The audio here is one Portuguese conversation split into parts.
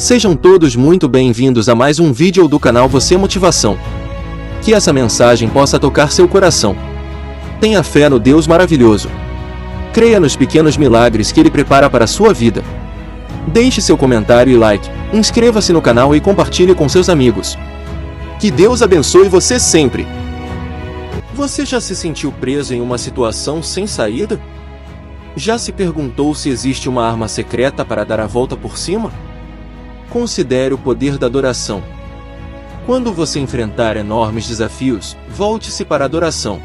Sejam todos muito bem-vindos a mais um vídeo do canal Você Motivação. Que essa mensagem possa tocar seu coração. Tenha fé no Deus maravilhoso. Creia nos pequenos milagres que Ele prepara para a sua vida. Deixe seu comentário e like, inscreva-se no canal e compartilhe com seus amigos. Que Deus abençoe você sempre. Você já se sentiu preso em uma situação sem saída? Já se perguntou se existe uma arma secreta para dar a volta por cima? Considere o poder da adoração. Quando você enfrentar enormes desafios, volte-se para a adoração.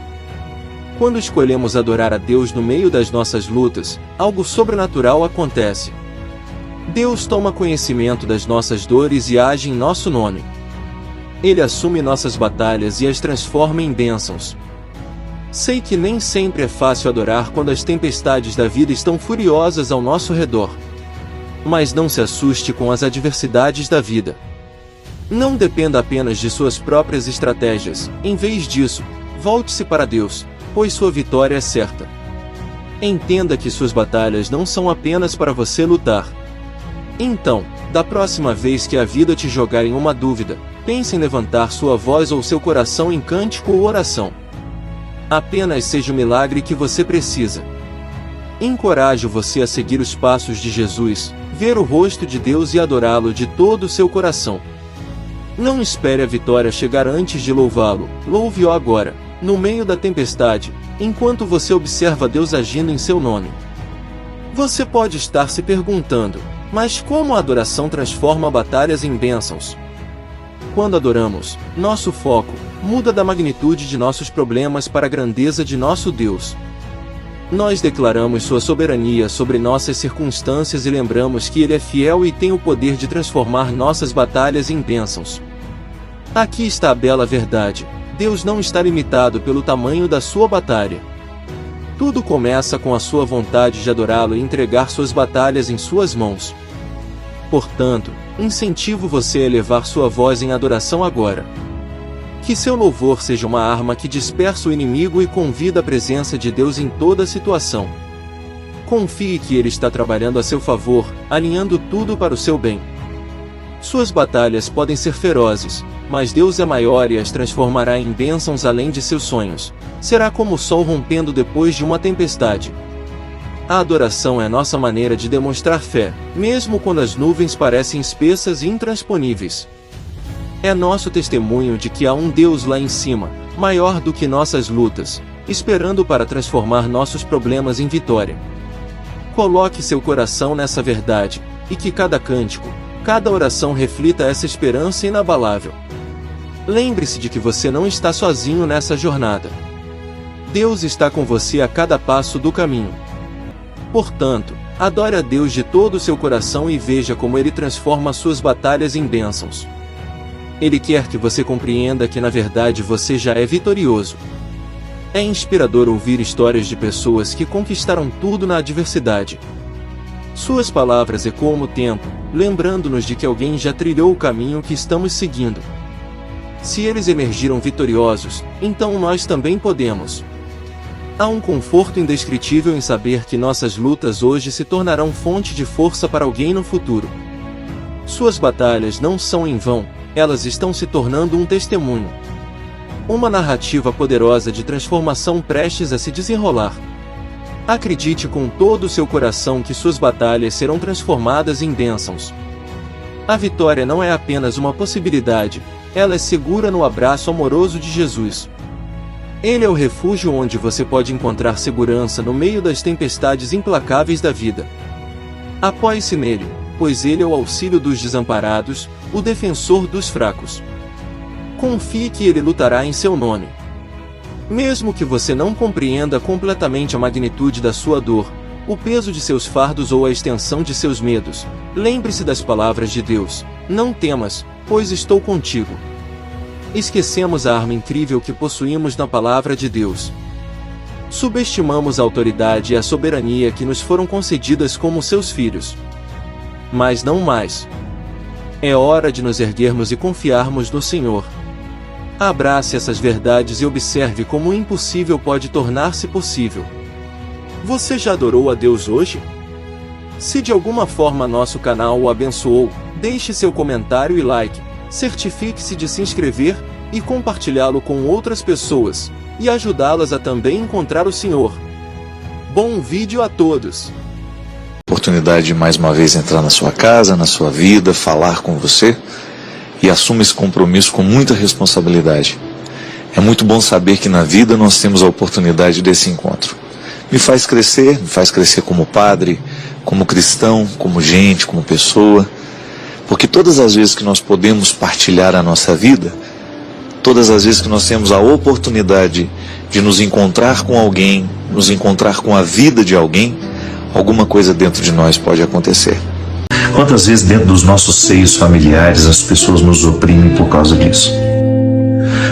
Quando escolhemos adorar a Deus no meio das nossas lutas, algo sobrenatural acontece. Deus toma conhecimento das nossas dores e age em nosso nome. Ele assume nossas batalhas e as transforma em bênçãos. Sei que nem sempre é fácil adorar quando as tempestades da vida estão furiosas ao nosso redor. Mas não se assuste com as adversidades da vida. Não dependa apenas de suas próprias estratégias, em vez disso, volte-se para Deus, pois sua vitória é certa. Entenda que suas batalhas não são apenas para você lutar. Então, da próxima vez que a vida te jogar em uma dúvida, pense em levantar sua voz ou seu coração em cântico ou oração. Apenas seja o milagre que você precisa. Encorajo você a seguir os passos de Jesus, ver o rosto de Deus e adorá-lo de todo o seu coração. Não espere a vitória chegar antes de louvá-lo, louve-o agora, no meio da tempestade, enquanto você observa Deus agindo em seu nome. Você pode estar se perguntando, mas como a adoração transforma batalhas em bênçãos? Quando adoramos, nosso foco muda da magnitude de nossos problemas para a grandeza de nosso Deus. Nós declaramos sua soberania sobre nossas circunstâncias e lembramos que Ele é fiel e tem o poder de transformar nossas batalhas em bênçãos. Aqui está a bela verdade: Deus não está limitado pelo tamanho da sua batalha. Tudo começa com a sua vontade de adorá-lo e entregar suas batalhas em suas mãos. Portanto, incentivo você a elevar sua voz em adoração agora. Que seu louvor seja uma arma que dispersa o inimigo e convida a presença de Deus em toda situação. Confie que Ele está trabalhando a seu favor, alinhando tudo para o seu bem. Suas batalhas podem ser ferozes, mas Deus é maior e as transformará em bênçãos além de seus sonhos. Será como o sol rompendo depois de uma tempestade. A adoração é nossa maneira de demonstrar fé, mesmo quando as nuvens parecem espessas e intransponíveis. É nosso testemunho de que há um Deus lá em cima, maior do que nossas lutas, esperando para transformar nossos problemas em vitória. Coloque seu coração nessa verdade, e que cada cântico, cada oração reflita essa esperança inabalável. Lembre-se de que você não está sozinho nessa jornada. Deus está com você a cada passo do caminho. Portanto, adore a Deus de todo o seu coração e veja como Ele transforma suas batalhas em bênçãos. Ele quer que você compreenda que na verdade você já é vitorioso. É inspirador ouvir histórias de pessoas que conquistaram tudo na adversidade. Suas palavras ecoam no tempo, lembrando-nos de que alguém já trilhou o caminho que estamos seguindo. Se eles emergiram vitoriosos, então nós também podemos. Há um conforto indescritível em saber que nossas lutas hoje se tornarão fonte de força para alguém no futuro. Suas batalhas não são em vão, elas estão se tornando um testemunho. Uma narrativa poderosa de transformação prestes a se desenrolar. Acredite com todo o seu coração que suas batalhas serão transformadas em bênçãos. A vitória não é apenas uma possibilidade, ela é segura no abraço amoroso de Jesus. Ele é o refúgio onde você pode encontrar segurança no meio das tempestades implacáveis da vida. Apoie-se nele, pois Ele é o auxílio dos desamparados, o defensor dos fracos. Confie que Ele lutará em seu nome. Mesmo que você não compreenda completamente a magnitude da sua dor, o peso de seus fardos ou a extensão de seus medos, lembre-se das palavras de Deus: não temas, pois estou contigo. Esquecemos a arma incrível que possuímos na palavra de Deus. Subestimamos a autoridade e a soberania que nos foram concedidas como seus filhos. Mas não mais. É hora de nos erguermos e confiarmos no Senhor. Abrace essas verdades e observe como o impossível pode tornar-se possível. Você já adorou a Deus hoje? Se de alguma forma nosso canal o abençoou, Deixe seu comentário e like, certifique-se de se inscrever e compartilhá-lo com outras pessoas, e ajudá-las a também encontrar o Senhor. Bom vídeo a todos! Oportunidade de mais uma vez entrar na sua casa, na sua vida, falar com você, e assuma esse compromisso com muita responsabilidade. É muito bom saber que na vida nós temos a oportunidade desse encontro. Me faz crescer como padre, como cristão, como gente, como pessoa, porque todas as vezes que nós podemos partilhar a nossa vida, todas as vezes que nós temos a oportunidade de nos encontrar com alguém, nos encontrar com a vida de alguém, alguma coisa dentro de nós pode acontecer. Quantas vezes dentro dos nossos seios familiares as pessoas nos oprimem por causa disso?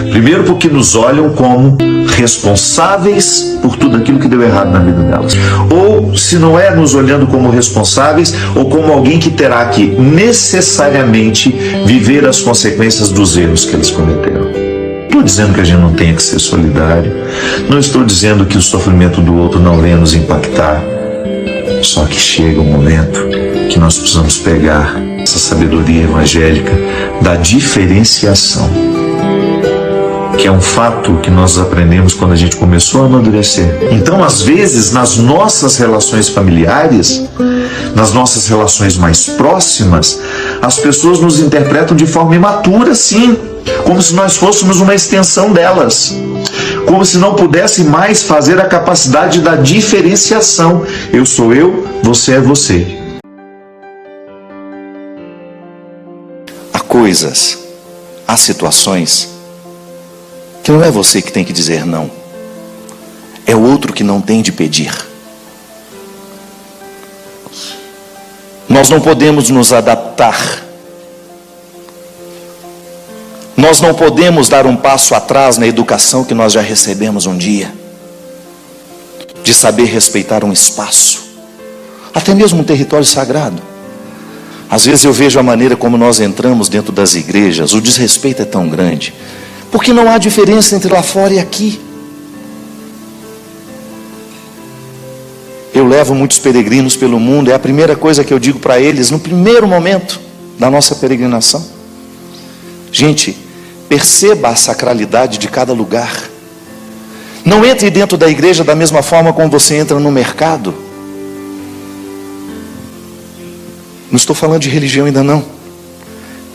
Primeiro porque nos olham como responsáveis por tudo aquilo que deu errado na vida delas. Ou, se não é nos olhando como responsáveis, ou como alguém que terá que necessariamente viver as consequências dos erros que eles cometeram. Não estou dizendo que a gente não tenha que ser solidário, não estou dizendo que o sofrimento do outro não venha nos impactar. Só que chega um momento que nós precisamos pegar essa sabedoria evangélica da diferenciação, que é um fato que nós aprendemos quando a gente começou a amadurecer. Então, às vezes, nas nossas relações familiares, nas nossas relações mais próximas, as pessoas nos interpretam de forma imatura, sim, como se nós fôssemos uma extensão delas, como se não pudesse mais fazer a capacidade da diferenciação. Eu sou eu, você é você. Há coisas, há situações que não é você que tem que dizer não, é o outro que não tem de pedir. Nós não podemos nos adaptar, nós não podemos dar um passo atrás na educação que nós já recebemos um dia, de saber respeitar um espaço, até mesmo um território sagrado. Às vezes eu vejo a maneira como nós entramos dentro das igrejas, o desrespeito é tão grande, porque não há diferença entre lá fora e aqui. Eu levo muitos peregrinos pelo mundo, é a primeira coisa que eu digo para eles no primeiro momento da nossa peregrinação. Gente, perceba a sacralidade de cada lugar. Não entre dentro da igreja da mesma forma como você entra no mercado. Não estou falando de religião ainda não.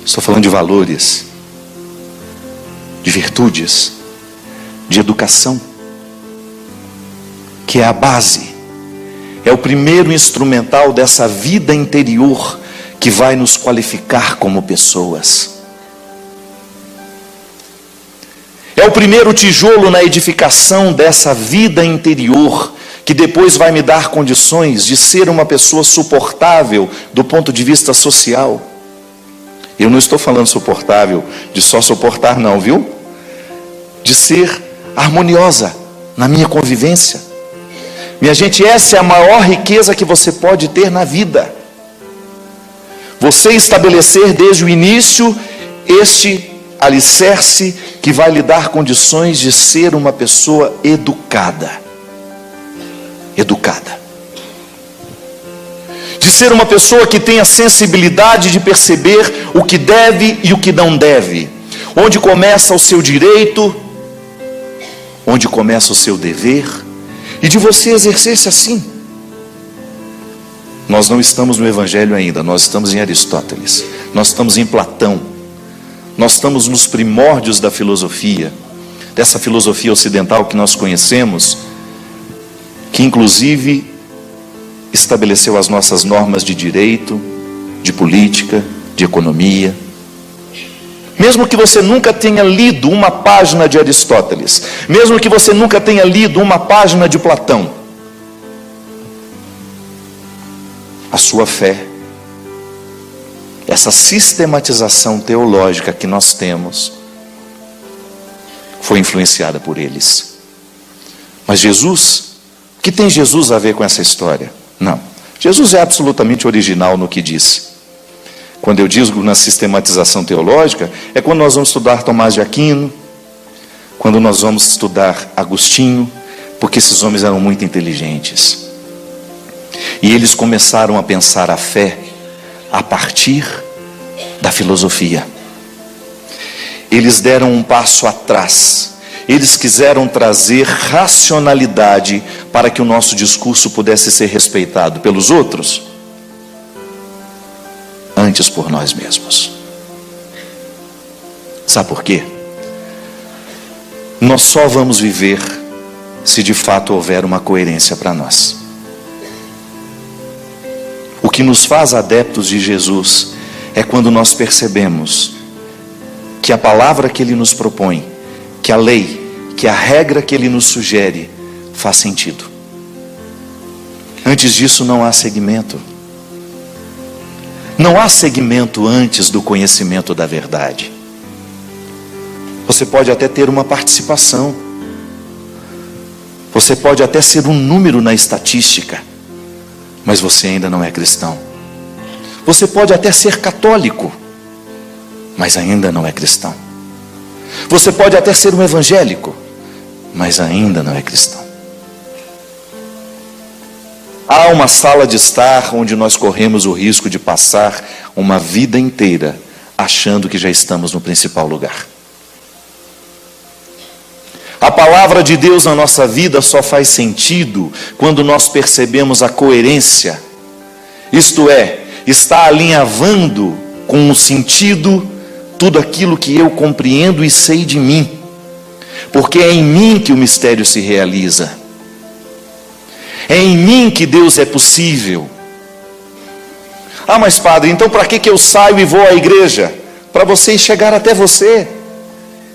Estou falando de valores, de virtudes, de educação, que é a base, é o primeiro instrumental dessa vida interior que vai nos qualificar como pessoas. É o primeiro tijolo na edificação dessa vida interior que depois vai me dar condições de ser uma pessoa suportável do ponto de vista social. Eu não estou falando suportável de só suportar não, viu? De ser harmoniosa na minha convivência. Minha gente, essa é a maior riqueza que você pode ter na vida. Você estabelecer desde o início este alicerce que vai lhe dar condições de ser uma pessoa educada. Educada. De ser uma pessoa que tenha sensibilidade de perceber o que deve e o que não deve. Onde começa o seu direito, onde começa o seu dever, e de você exercer-se assim. Nós não estamos no Evangelho ainda, nós estamos em Aristóteles, nós estamos em Platão, nós estamos nos primórdios da filosofia, dessa filosofia ocidental que nós conhecemos, que inclusive estabeleceu as nossas normas de direito, de política, de economia. Mesmo que você nunca tenha lido uma página de Aristóteles, mesmo que você nunca tenha lido uma página de Platão, a sua fé, essa sistematização teológica que nós temos, foi influenciada por eles. Mas Jesus, o que tem Jesus a ver com essa história? Não. Jesus é absolutamente original no que disse. Quando eu digo na sistematização teológica, é quando nós vamos estudar Tomás de Aquino, quando nós vamos estudar Agostinho, porque esses homens eram muito inteligentes. E eles começaram a pensar a fé a partir da filosofia. Eles deram um passo atrás. Eles quiseram trazer racionalidade para que o nosso discurso pudesse ser respeitado pelos outros, antes por nós mesmos. Sabe por quê? Nós só vamos viver se de fato houver uma coerência para nós. O que nos faz adeptos de Jesus é quando nós percebemos que a palavra que Ele nos propõe, que a lei, que a regra que Ele nos sugere faz sentido. Antes disso não há segmento. Não há segmento antes do conhecimento da verdade. Você pode até ter uma participação. Você pode até ser um número na estatística, mas você ainda não é cristão. Você pode até ser católico, mas ainda não é cristão. Você pode até ser um evangélico, mas ainda não é cristão. Há uma sala de estar onde nós corremos o risco de passar uma vida inteira achando que já estamos no principal lugar. A palavra de Deus na nossa vida só faz sentido quando nós percebemos a coerência. Isto é, está alinhavando com o sentido tudo aquilo que eu compreendo e sei de mim. Porque é em mim que o mistério se realiza. É em mim que Deus é possível. Ah, mas padre, então para que eu saio e vou à igreja? Para você chegar até você.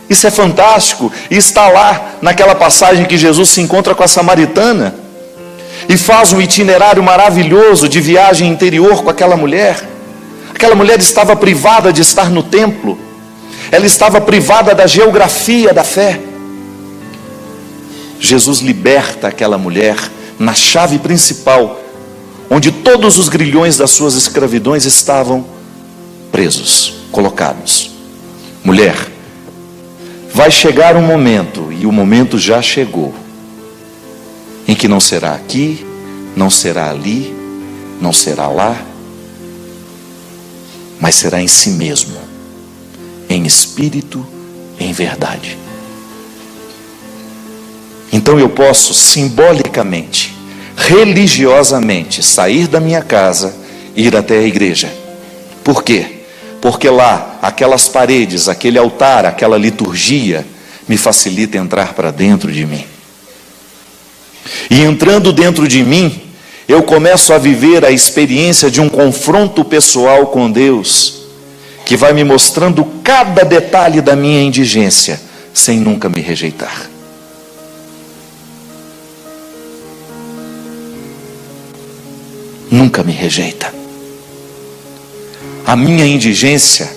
Isso é fantástico. E está lá naquela passagem que Jesus se encontra com a samaritana e faz um itinerário maravilhoso de viagem interior com aquela mulher. Aquela mulher estava privada de estar no templo. Ela estava privada da geografia da fé. Jesus liberta aquela mulher na chave principal, onde todos os grilhões das suas escravidões estavam presos, colocados. Mulher, vai chegar um momento, e o momento já chegou, em que não será aqui, não será ali, não será lá, mas será em si mesmo, em espírito, em verdade. Então eu posso simbolicamente, religiosamente, sair da minha casa e ir até a igreja. Por quê? Porque lá, aquelas paredes, aquele altar, aquela liturgia, me facilita entrar para dentro de mim. E entrando dentro de mim, eu começo a viver a experiência de um confronto pessoal com Deus, que vai me mostrando cada detalhe da minha indigência, sem nunca me rejeitar. Nunca me rejeita. A minha indigência,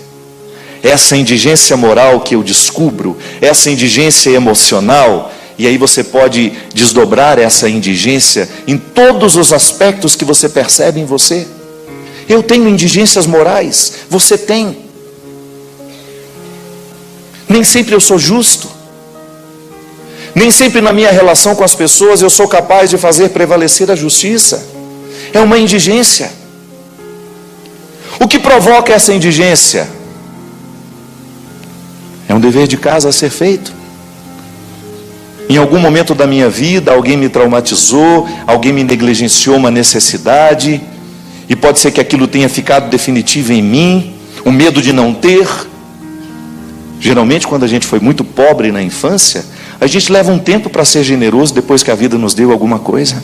essa indigência moral que eu descubro, essa indigência emocional, e aí você pode desdobrar essa indigência em todos os aspectos que você percebe em você. Eu tenho indigências morais, você tem. Nem sempre eu sou justo. Nem sempre na minha relação com as pessoas eu sou capaz de fazer prevalecer a justiça. É uma indigência. O que provoca essa indigência? É um dever de casa a ser feito. Em algum momento da minha vida, alguém me traumatizou, alguém me negligenciou uma necessidade, e pode ser que aquilo tenha ficado definitivo em mim, o medo de não ter. Geralmente, quando a gente foi muito pobre na infância, a gente leva um tempo para ser generoso depois que a vida nos deu alguma coisa.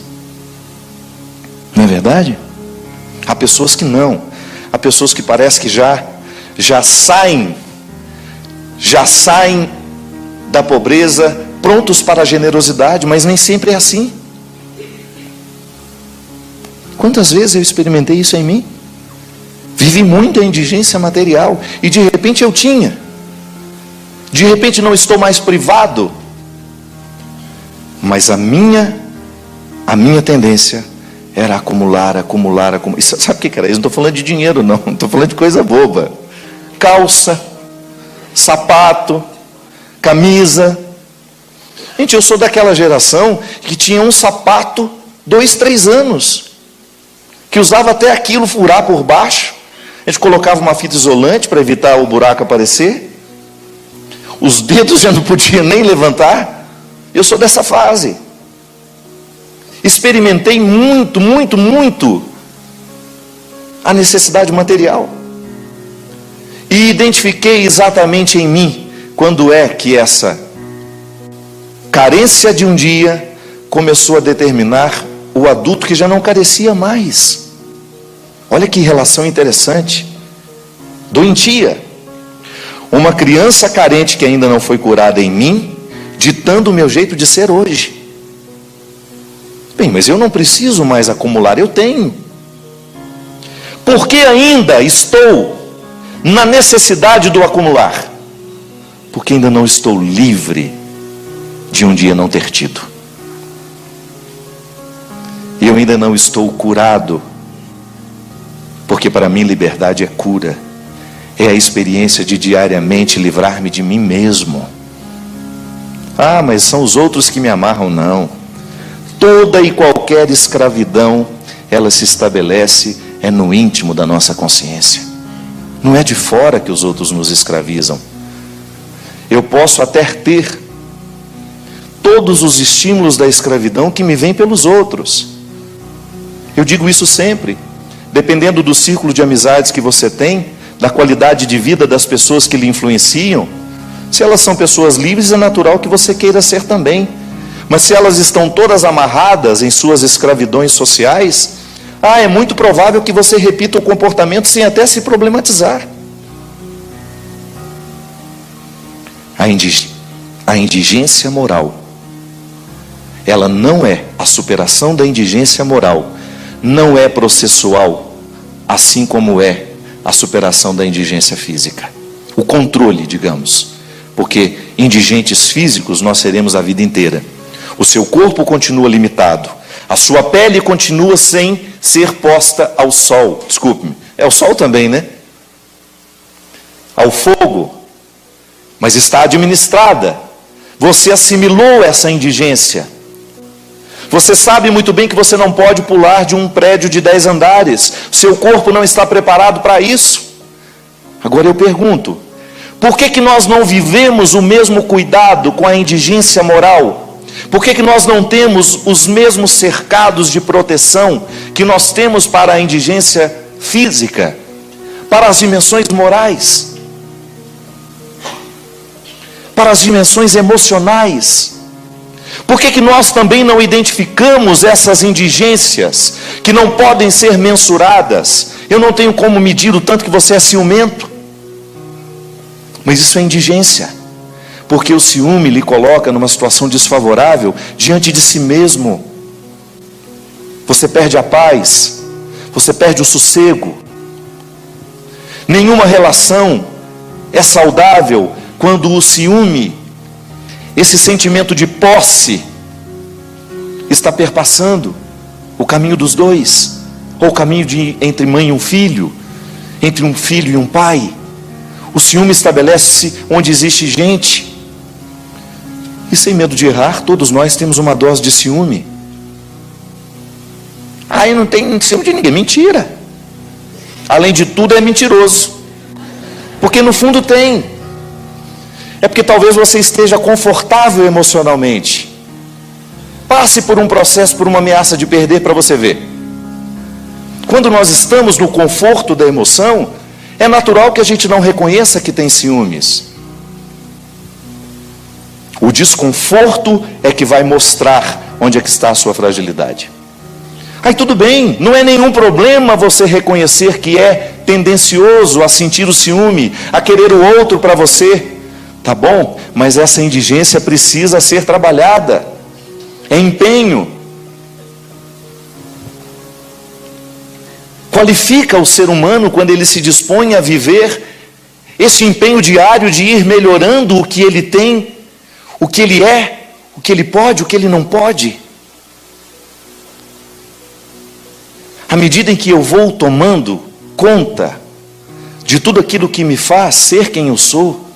Não é verdade? Há pessoas que não. Há pessoas que parece que já saem da pobreza prontos para a generosidade, mas nem sempre é assim. Quantas vezes eu experimentei isso em mim? Vivi muita indigência material e de repente eu tinha. De repente não estou mais privado. Mas a minha tendência era acumular. Sabe o que era isso? Não estou falando de dinheiro, não estou falando de coisa boba. Calça, sapato, camisa. Gente, eu sou daquela geração que tinha um sapato 2, 3 anos, que usava até aquilo furar por baixo, A gente colocava uma fita isolante para evitar o buraco aparecer. Os dedos já não podia nem levantar. Eu sou dessa fase. Experimentei muito a necessidade material. E identifiquei exatamente em mim quando é que essa carência de um dia começou a determinar o adulto que já não carecia mais. Olha que relação interessante. Doentia. Uma criança carente que ainda não foi curada em mim, ditando o meu jeito de ser hoje. Bem, mas eu não preciso mais acumular, eu tenho. Porque ainda estou na necessidade do acumular? Porque ainda não estou livre de um dia não ter tido. E eu ainda não estou curado. Porque para mim liberdade é cura. É a experiência de diariamente livrar-me de mim mesmo. Ah, mas são os outros que me amarram. Não. Toda e qualquer escravidão, ela se estabelece no íntimo da nossa consciência. Não é de fora que os outros nos escravizam. Eu posso até ter todos os estímulos da escravidão que me vêm pelos outros. Eu digo isso sempre. Dependendo do círculo de amizades que você tem, da qualidade de vida das pessoas que lhe influenciam, se elas são pessoas livres, é natural que você queira ser também. Mas se elas estão todas amarradas em suas escravidões sociais, é muito provável que você repita o comportamento sem até se problematizar. A indigência moral, ela não é a superação da indigência moral, não é processual, assim como é a superação da indigência física. O controle, digamos, porque indigentes físicos nós seremos a vida inteira. O seu corpo continua limitado, a sua pele continua sem ser posta ao sol. Desculpe-me, é o sol também, né? Ao fogo, mas está administrada. Você assimilou essa indigência. Você sabe muito bem que você não pode pular de um prédio de 10 andares. Seu corpo não está preparado para isso. Agora eu pergunto, por que nós não vivemos o mesmo cuidado com a indigência moral? Por que nós não temos os mesmos cercados de proteção que nós temos para a indigência física, para as dimensões morais, para as dimensões emocionais? Por que nós também não identificamos essas indigências que não podem ser mensuradas? Eu não tenho como medir o tanto que você é ciumento, mas isso é indigência, porque o ciúme lhe coloca numa situação desfavorável diante de si mesmo. Você perde a paz, você perde o sossego. Nenhuma relação é saudável quando o ciúme, esse sentimento de posse, está perpassando o caminho dos dois, ou o caminho entre mãe e um filho, entre um filho e um pai. O ciúme estabelece-se onde existe gente. E sem medo de errar, todos nós temos uma dose de ciúme. Eu não tenho ciúme de ninguém. Mentira. Além de tudo, é mentiroso. Porque no fundo tem. É porque talvez você esteja confortável emocionalmente. Passe por um processo, por uma ameaça de perder para você ver. Quando nós estamos no conforto da emoção, é natural que a gente não reconheça que tem ciúmes. O desconforto é que vai mostrar onde é que está a sua fragilidade. Tudo bem, não é nenhum problema você reconhecer que é tendencioso a sentir o ciúme, a querer o outro para você. Tá bom, mas essa indigência precisa ser trabalhada. É empenho. Qualifica o ser humano quando ele se dispõe a viver esse empenho diário de ir melhorando o que ele tem, o que ele é, o que ele pode, o que ele não pode. À medida em que eu vou tomando conta de tudo aquilo que me faz ser quem eu sou,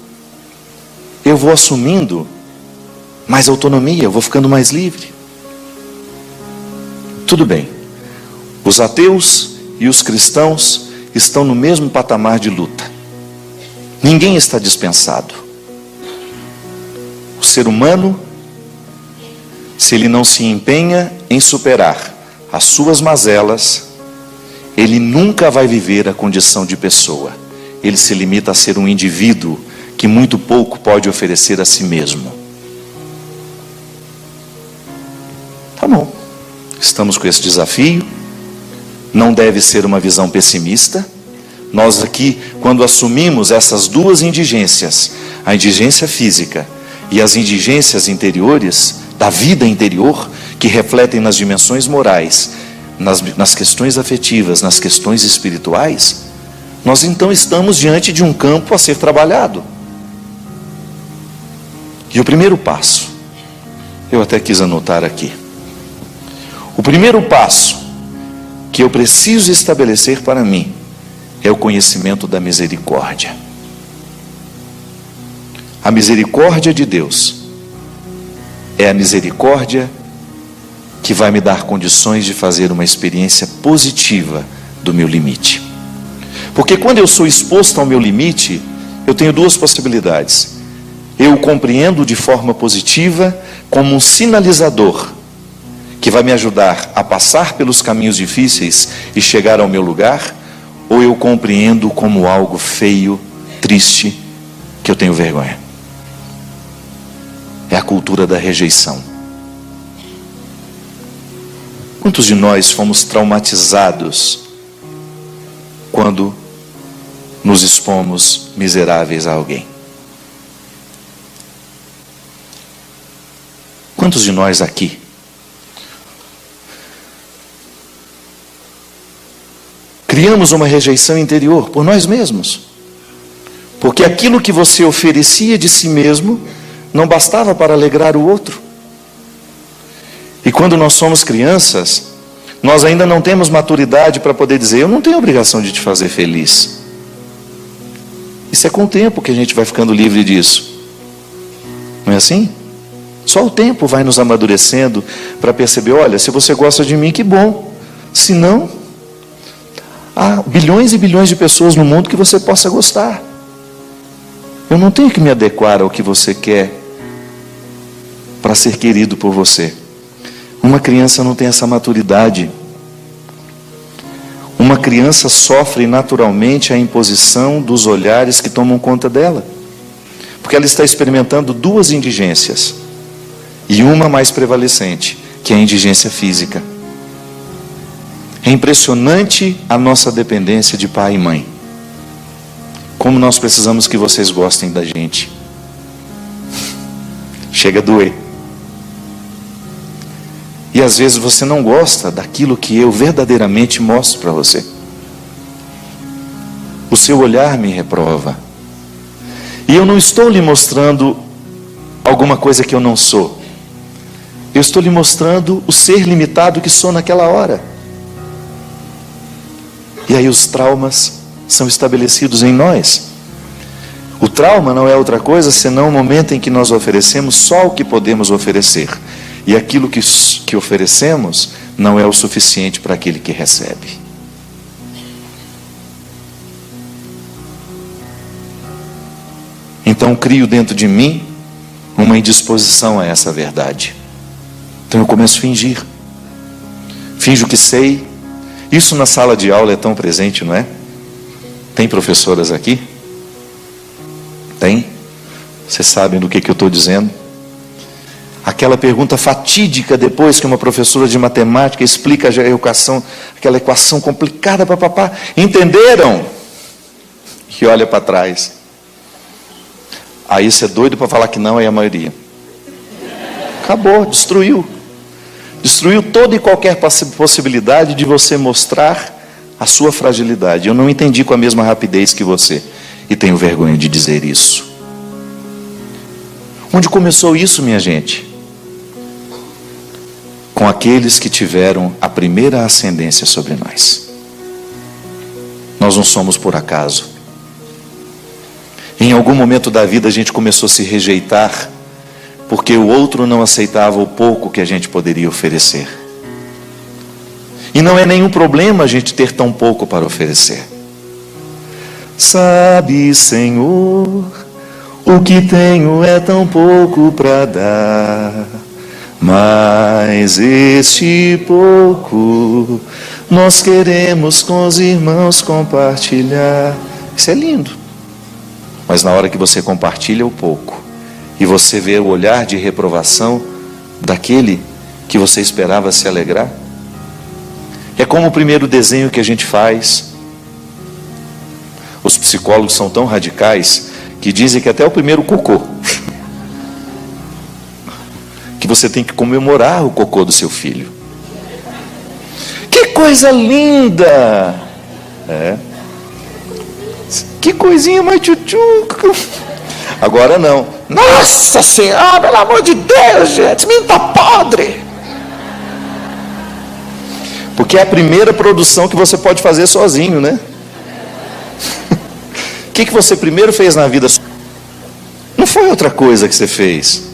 eu vou assumindo mais autonomia, eu vou ficando mais livre. Tudo bem. Os ateus e os cristãos estão no mesmo patamar de luta. Ninguém está dispensado. O ser humano, se ele não se empenha em superar as suas mazelas, ele nunca vai viver a condição de pessoa. Ele se limita a ser um indivíduo que muito pouco pode oferecer a si mesmo. Tá bom, estamos com esse desafio. Não deve ser uma visão pessimista. Nós aqui, quando assumimos essas duas indigências, a indigência física e as indigências interiores, da vida interior, que refletem nas dimensões morais, nas questões afetivas, nas questões espirituais, nós então estamos diante de um campo a ser trabalhado. E o primeiro passo, eu até quis anotar aqui, o primeiro passo que eu preciso estabelecer para mim é o conhecimento da misericórdia. A misericórdia de Deus é a misericórdia que vai me dar condições de fazer uma experiência positiva do meu limite. Porque quando eu sou exposto ao meu limite, eu tenho duas possibilidades. Eu o compreendo de forma positiva, como um sinalizador, que vai me ajudar a passar pelos caminhos difíceis e chegar ao meu lugar, ou eu compreendo como algo feio, triste, que eu tenho vergonha. É a cultura da rejeição. Quantos de nós fomos traumatizados quando nos expomos miseráveis a alguém? Quantos de nós aqui criamos uma rejeição interior por nós mesmos? Porque aquilo que você oferecia de si mesmo não bastava para alegrar o outro. E quando nós somos crianças, nós ainda não temos maturidade para poder dizer: eu não tenho obrigação de te fazer feliz. Isso é com o tempo que a gente vai ficando livre disso. Não é assim? Só o tempo vai nos amadurecendo para perceber: olha, se você gosta de mim, que bom. Se não, há bilhões e bilhões de pessoas no mundo que você possa gostar. Eu não tenho que me adequar ao que você quer para ser querido por você. Uma criança não tem essa maturidade. Uma criança sofre naturalmente a imposição dos olhares que tomam conta dela, porque ela está experimentando duas indigências, e uma mais prevalecente, que é a indigência física. É impressionante a nossa dependência de pai e mãe. Como nós precisamos que vocês gostem da gente. Chega a doer. E às vezes você não gosta daquilo que eu verdadeiramente mostro para você. O seu olhar me reprova. E eu não estou lhe mostrando alguma coisa que eu não sou. Eu estou lhe mostrando o ser limitado que sou naquela hora. E aí os traumas são estabelecidos em nós. O trauma não é outra coisa senão o momento em que nós oferecemos só o que podemos oferecer. E aquilo que oferecemos não é o suficiente para aquele que recebe. Então crio dentro de mim uma indisposição a essa verdade. Então eu começo a fingir. Finjo que sei. Isso na sala de aula é tão presente, não é? Tem professoras aqui? Tem? Vocês sabem do que eu estou dizendo? Aquela pergunta fatídica depois que uma professora de matemática explica a equação, aquela equação complicada para papá. Entenderam? E olha para trás. Aí você é doido para falar que não, é a maioria. Acabou, destruiu. Destruiu toda e qualquer possibilidade de você mostrar a sua fragilidade. Eu não entendi com a mesma rapidez que você. E tenho vergonha de dizer isso. Onde começou isso, minha gente? Com aqueles que tiveram a primeira ascendência sobre nós. Nós não somos por acaso. Em algum momento da vida a gente começou a se rejeitar, porque o outro não aceitava o pouco que a gente poderia oferecer. E não é nenhum problema a gente ter tão pouco para oferecer. Sabe, Senhor, o que tenho é tão pouco para dar, mas este pouco nós queremos com os irmãos compartilhar. Isso é lindo. Mas na hora que você compartilha o pouco e você vê o olhar de reprovação daquele que você esperava se alegrar, é como o primeiro desenho que a gente faz. Os psicólogos são tão radicais que dizem que até o primeiro cocô, que você tem que comemorar o cocô do seu filho. Que coisa linda! Que coisinha mais tchutchuca. Agora não. Nossa Senhora, pelo amor de Deus, gente, esse menino tá podre. Porque é a primeira produção que você pode fazer sozinho, né? O que você primeiro fez na vida? Não foi outra coisa que você fez.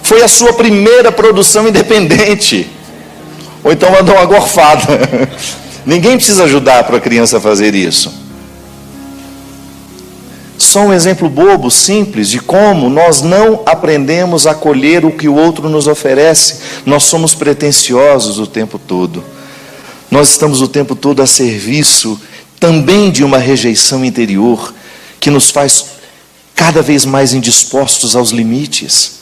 Foi a sua primeira produção independente. Ou então mandou uma gorfada. Ninguém precisa ajudar para a criança fazer isso. Só um exemplo bobo, simples, de como nós não aprendemos a colher o que o outro nos oferece. Nós somos pretensiosos o tempo todo. Nós estamos o tempo todo a serviço também de uma rejeição interior que nos faz cada vez mais indispostos aos limites.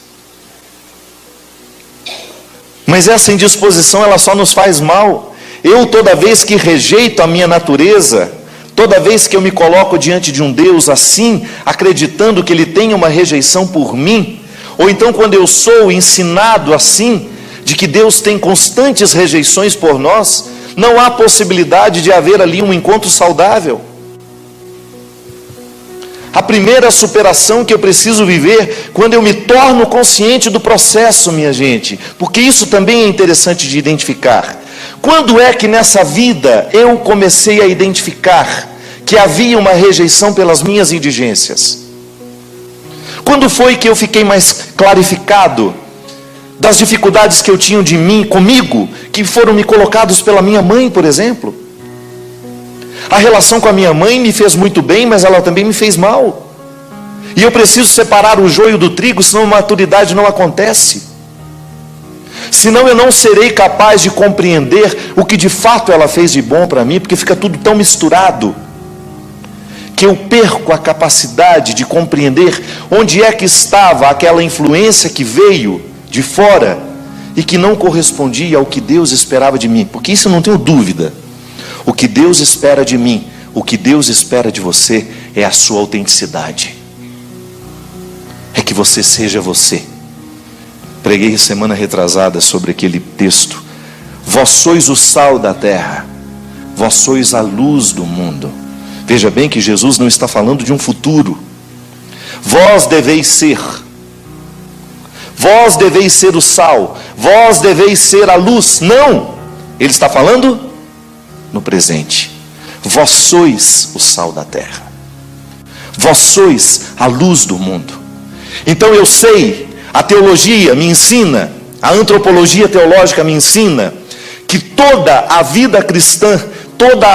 Mas essa indisposição, ela só nos faz mal. Eu, toda vez que rejeito a minha natureza, toda vez que eu me coloco diante de um Deus assim, acreditando que Ele tem uma rejeição por mim, ou então quando eu sou ensinado assim, de que Deus tem constantes rejeições por nós, não há possibilidade de haver ali um encontro saudável. A primeira superação que eu preciso viver, quando eu me torno consciente do processo, minha gente, porque isso também é interessante de identificar. Quando é que nessa vida eu comecei a identificar que havia uma rejeição pelas minhas indigências? Quando foi que eu fiquei mais clarificado das dificuldades que eu tinha de mim, comigo, que foram me colocados pela minha mãe, por exemplo? A relação com a minha mãe me fez muito bem, mas ela também me fez mal. E eu preciso separar o joio do trigo, senão a maturidade não acontece. Senão eu não serei capaz de compreender o que de fato ela fez de bom para mim, porque fica tudo tão misturado, que eu perco a capacidade de compreender onde é que estava aquela influência que veio de fora e que não correspondia ao que Deus esperava de mim. Porque isso eu não tenho dúvida. O que Deus espera de mim, o que Deus espera de você é a sua autenticidade. É que você seja você. Preguei semana retrasada sobre aquele texto. Vós sois o sal da terra, vós sois a luz do mundo. Veja bem que Jesus não está falando de um futuro. Vós deveis ser. Vós deveis ser o sal, vós deveis ser a luz. Não, ele está falando no presente. Vós sois o sal da terra, vós sois a luz do mundo. Então eu sei, a teologia me ensina, a antropologia teológica me ensina, que toda a vida cristã, toda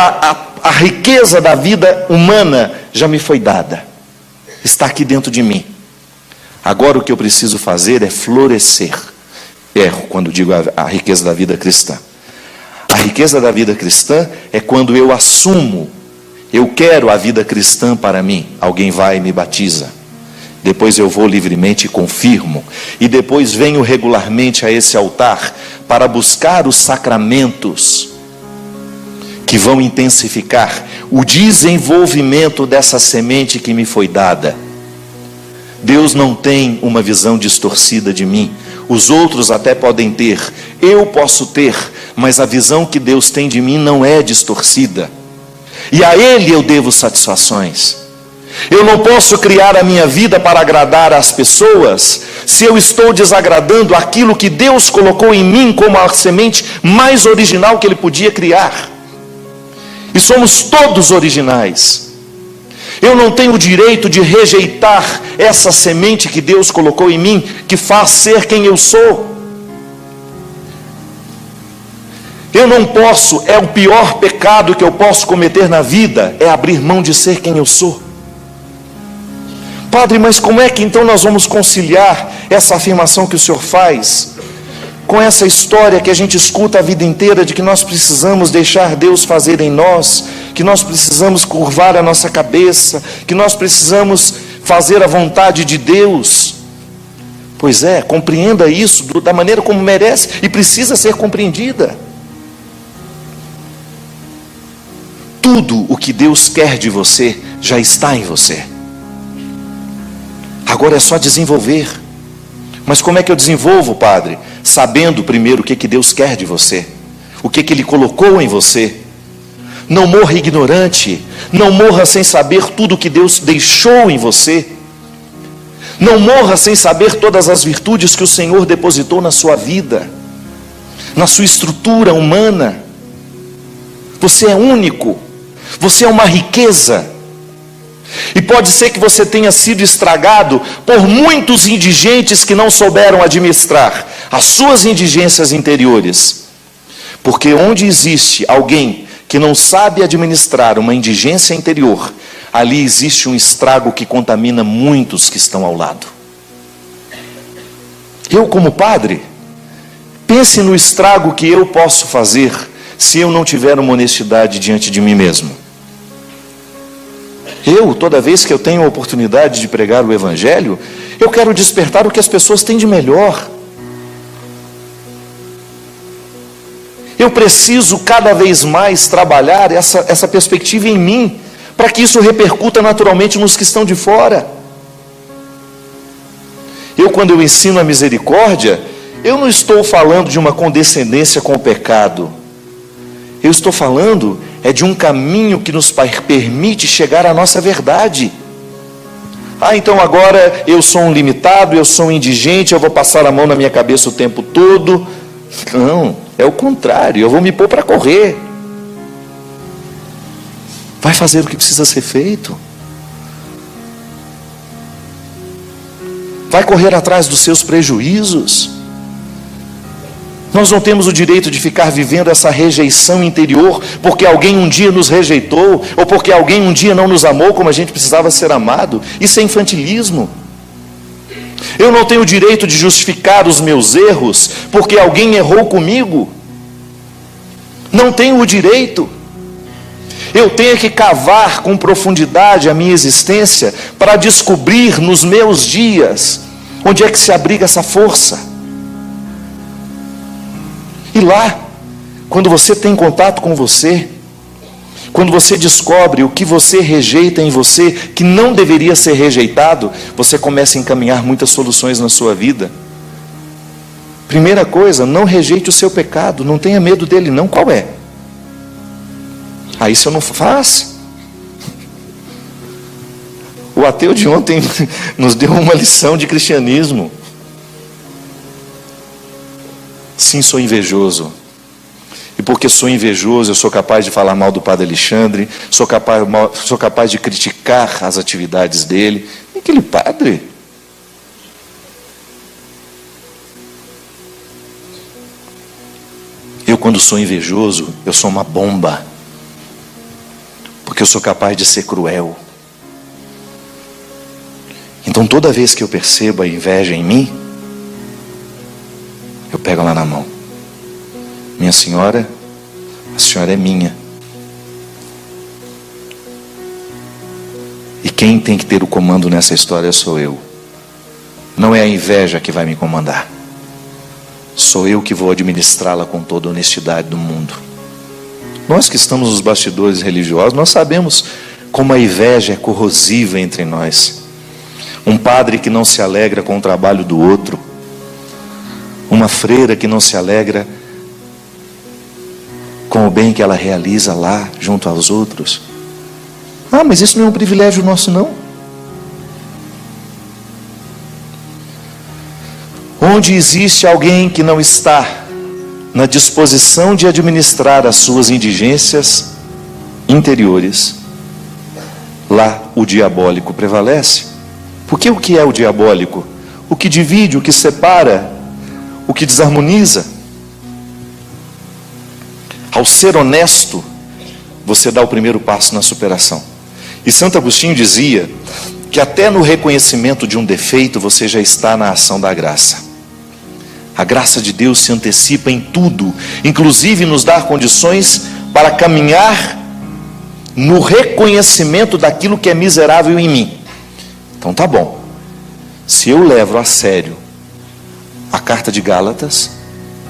a riqueza da vida humana já me foi dada, está aqui dentro de mim. Agora o que eu preciso fazer é florescer. Erro quando digo a riqueza da vida cristã. A riqueza da vida cristã é quando eu assumo, eu quero a vida cristã para mim. Alguém vai e me batiza. Depois eu vou livremente e confirmo. E depois venho regularmente a esse altar para buscar os sacramentos que vão intensificar o desenvolvimento dessa semente que me foi dada. Deus não tem uma visão distorcida de mim. Os outros até podem ter, eu posso ter, mas a visão que Deus tem de mim não é distorcida. E a Ele eu devo satisfações. Eu não posso criar a minha vida para agradar as pessoas, se eu estou desagradando aquilo que Deus colocou em mim como a semente mais original que Ele podia criar. E somos todos originais. Eu não tenho o direito de rejeitar essa semente que Deus colocou em mim, que faz ser quem eu sou. Eu não posso, é o pior pecado que eu posso cometer na vida, é abrir mão de ser quem eu sou. Padre, mas como é que então nós vamos conciliar essa afirmação que o senhor faz com essa história que a gente escuta a vida inteira de que nós precisamos deixar Deus fazer em nós, que nós precisamos curvar a nossa cabeça, que nós precisamos fazer a vontade de Deus? Pois é, compreenda isso da maneira como merece e precisa ser compreendida. Tudo o que Deus quer de você já está em você. Agora é só desenvolver. Mas como é que eu desenvolvo, Padre? Sabendo primeiro o que Deus quer de você, o que Ele colocou em você. Não morra ignorante, não morra sem saber tudo o que Deus deixou em você. Não morra sem saber todas as virtudes que o Senhor depositou na sua vida, na sua estrutura humana. Você é único, você é uma riqueza. E pode ser que você tenha sido estragado por muitos indigentes que não souberam administrar as suas indigências interiores. Porque onde existe alguém que não sabe administrar uma indigência interior, ali existe um estrago que contamina muitos que estão ao lado. Eu, como padre, pense no estrago que eu posso fazer se eu não tiver uma honestidade diante de mim mesmo. Eu, toda vez que eu tenho a oportunidade de pregar o Evangelho, eu quero despertar o que as pessoas têm de melhor. Eu preciso cada vez mais trabalhar essa perspectiva em mim, para que isso repercuta naturalmente nos que estão de fora. Quando eu ensino a misericórdia, eu não estou falando de uma condescendência com o pecado. Eu estou falando de um caminho que nos permite chegar à nossa verdade. Então agora eu sou um limitado, eu sou um indigente, eu vou passar a mão na minha cabeça o tempo todo. Não, é o contrário, eu vou me pôr para correr. Vai fazer o que precisa ser feito. Vai correr atrás dos seus prejuízos. Nós não temos o direito de ficar vivendo essa rejeição interior, porque alguém um dia nos rejeitou, ou porque alguém um dia não nos amou como a gente precisava ser amado. Isso é infantilismo. Eu não tenho o direito de justificar os meus erros, porque alguém errou comigo. Não tenho o direito. Eu tenho que cavar com profundidade a minha existência, para descobrir nos meus dias, onde é que se abriga essa força. E lá, quando você tem contato com você, quando você descobre o que você rejeita em você, que não deveria ser rejeitado, você começa a encaminhar muitas soluções na sua vida. Primeira coisa, não rejeite o seu pecado, não tenha medo dele não. Qual é? Isso eu não faço. O ateu de ontem nos deu uma lição de cristianismo. Sim, sou invejoso. E porque sou invejoso, eu sou capaz de falar mal do Padre Alexandre, sou capaz de criticar as atividades dele. E aquele padre? Eu, quando sou invejoso, eu sou uma bomba. Porque eu sou capaz de ser cruel. Então, toda vez que eu percebo a inveja em mim, eu pego ela na mão. Minha senhora, a senhora é minha. E quem tem que ter o comando nessa história sou eu. Não é a inveja que vai me comandar. Sou eu que vou administrá-la com toda a honestidade do mundo. Nós que estamos nos bastidores religiosos, nós sabemos como a inveja é corrosiva entre nós. Um padre que não se alegra com o trabalho do outro. Uma freira que não se alegra com o bem que ela realiza lá, junto aos outros. Mas isso não é um privilégio nosso, não. Onde existe alguém que não está na disposição de administrar as suas indigências interiores, lá o diabólico prevalece. Porque o que é o diabólico? O que divide, o que separa, o que desarmoniza. Ao ser honesto, você dá o primeiro passo na superação. E Santo Agostinho dizia que até no reconhecimento de um defeito você já está na ação da graça. A graça de Deus se antecipa em tudo, inclusive nos dar condições para caminhar no reconhecimento daquilo que é miserável em mim. Então tá bom, se eu levo a sério a carta de Gálatas,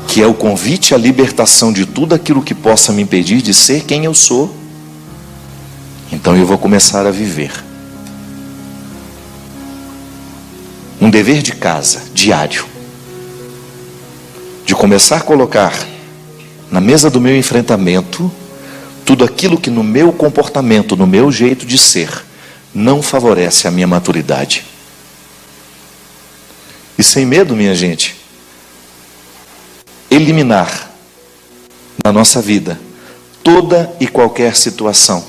que é o convite à libertação de tudo aquilo que possa me impedir de ser quem eu sou, então eu vou começar a viver um dever de casa, diário, de começar a colocar na mesa do meu enfrentamento tudo aquilo que no meu comportamento, no meu jeito de ser, não favorece a minha maturidade. E sem medo, minha gente, eliminar na nossa vida toda e qualquer situação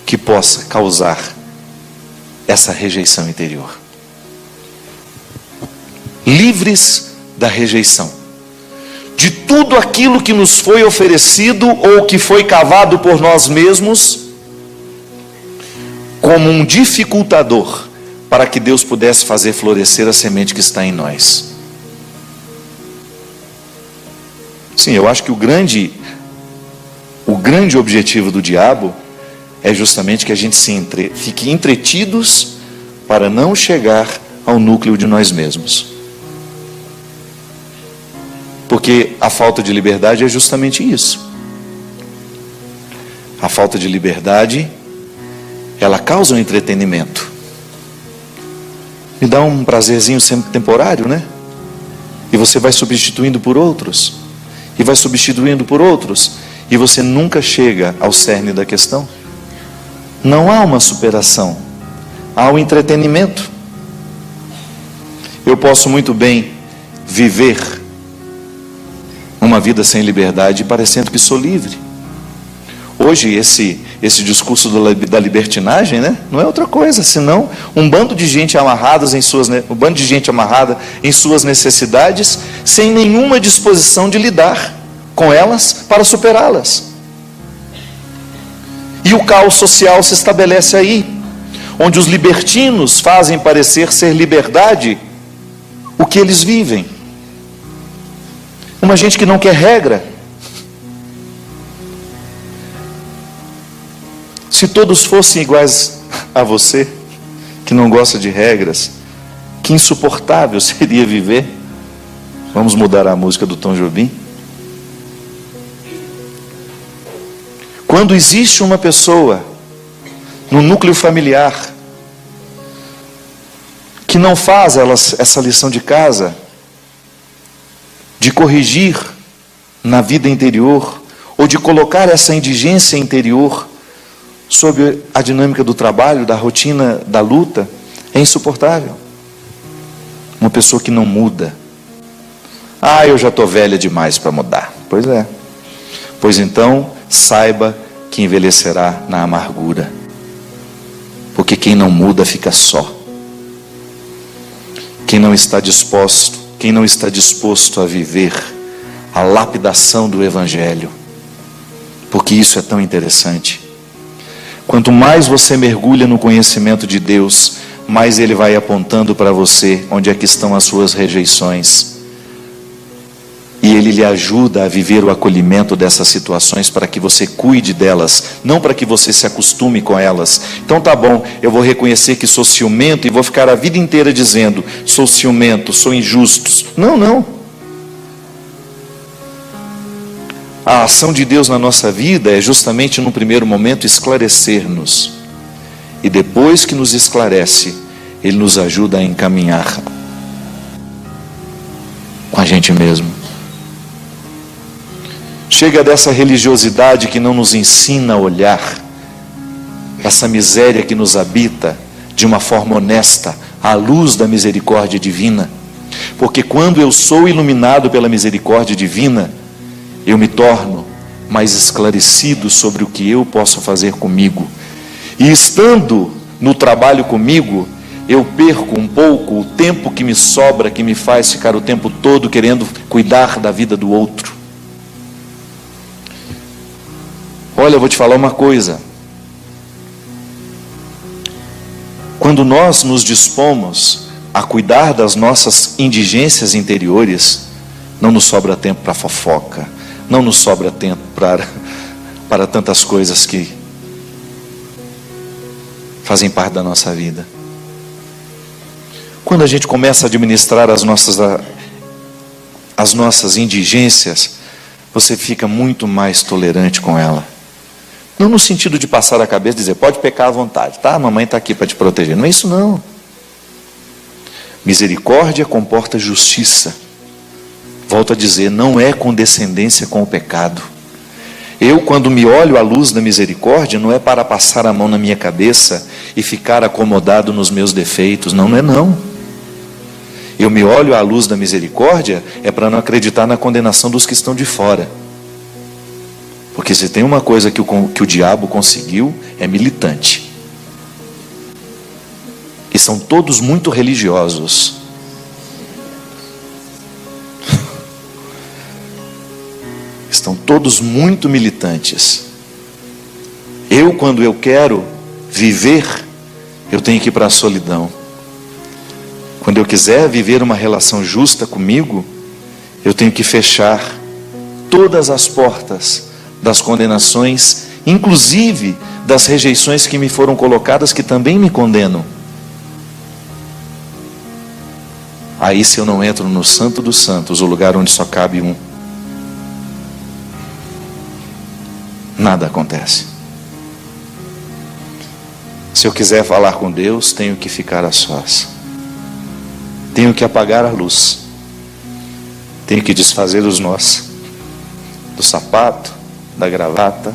que possa causar essa rejeição interior. Livres da rejeição de tudo aquilo que nos foi oferecido ou que foi cavado por nós mesmos como um dificultador para que Deus pudesse fazer florescer a semente que está em nós. Sim, eu acho que o grande objetivo do diabo é justamente que a gente fique entretidos para não chegar ao núcleo de nós mesmos. Porque a falta de liberdade é justamente isso. A falta de liberdade, ela causa um entretenimento. Me dá um prazerzinho sempre temporário, né? E você vai substituindo por outros. E vai substituindo por outros. E você nunca chega ao cerne da questão. Não há uma superação. Há um entretenimento. Eu posso muito bem viver uma vida sem liberdade, parecendo que sou livre. Hoje esse discurso da libertinagem, né, não é outra coisa senão um bando de gente amarrada em suas necessidades, sem nenhuma disposição de lidar com elas para superá-las. E o caos social se estabelece aí, onde os libertinos fazem parecer ser liberdade o que eles vivem. Uma gente que não quer regra. Se todos fossem iguais a você, que não gosta de regras, que insuportável seria viver. Vamos mudar a música do Tom Jobim. Quando existe uma pessoa no núcleo familiar que não faz essa lição de casa, de corrigir na vida interior, ou de colocar essa indigência interior sob a dinâmica do trabalho, da rotina, da luta, é insuportável. Uma pessoa que não muda. Ah, eu já estou velha demais para mudar. Pois é. Pois então, saiba que envelhecerá na amargura. Porque quem não muda fica só. Quem não está disposto a viver a lapidação do Evangelho, porque isso é tão interessante. Quanto mais você mergulha no conhecimento de Deus, mais Ele vai apontando para você onde é que estão as suas rejeições. E Ele lhe ajuda a viver o acolhimento dessas situações para que você cuide delas, não para que você se acostume com elas. Então tá bom, eu vou reconhecer que sou ciumento e vou ficar a vida inteira dizendo, sou ciumento, sou injusto. Não. A ação de Deus na nossa vida é justamente no primeiro momento esclarecer-nos. E depois que nos esclarece, Ele nos ajuda a encaminhar com a gente mesmo. Chega dessa religiosidade que não nos ensina a olhar essa miséria que nos habita de uma forma honesta, à luz da misericórdia divina. Porque quando eu sou iluminado pela misericórdia divina, eu me torno mais esclarecido sobre o que eu posso fazer comigo. E estando no trabalho comigo, eu perco um pouco o tempo que me sobra, que me faz ficar o tempo todo querendo cuidar da vida do outro. Olha, eu vou te falar uma coisa. Quando nós nos dispomos a cuidar das nossas indigências interiores, não nos sobra tempo para fofoca, não nos sobra tempo para tantas coisas que fazem parte da nossa vida. Quando a gente começa a administrar as nossas indigências, você fica muito mais tolerante com ela. Não no sentido de passar a cabeça e dizer, pode pecar à vontade, tá? A mamãe está aqui para te proteger. Não é isso não. Misericórdia comporta justiça. Volto a dizer, não é condescendência com o pecado. Eu, quando me olho à luz da misericórdia, não é para passar a mão na minha cabeça e ficar acomodado nos meus defeitos. Não, não é não. Eu me olho à luz da misericórdia é para não acreditar na condenação dos que estão de fora. Porque se tem uma coisa que o diabo conseguiu, é militante. E são todos muito religiosos. Estão todos muito militantes. Eu, quando eu quero viver, eu tenho que ir para a solidão. Quando eu quiser viver uma relação justa comigo, eu tenho que fechar todas as portas das condenações, inclusive das rejeições que me foram colocadas, que também me condenam. Aí, se eu não entro no Santo dos Santos, o lugar onde só cabe um, nada acontece. Se eu quiser falar com Deus, tenho que ficar a sós. Tenho que apagar a luz. Tenho que desfazer os nós do sapato, da gravata,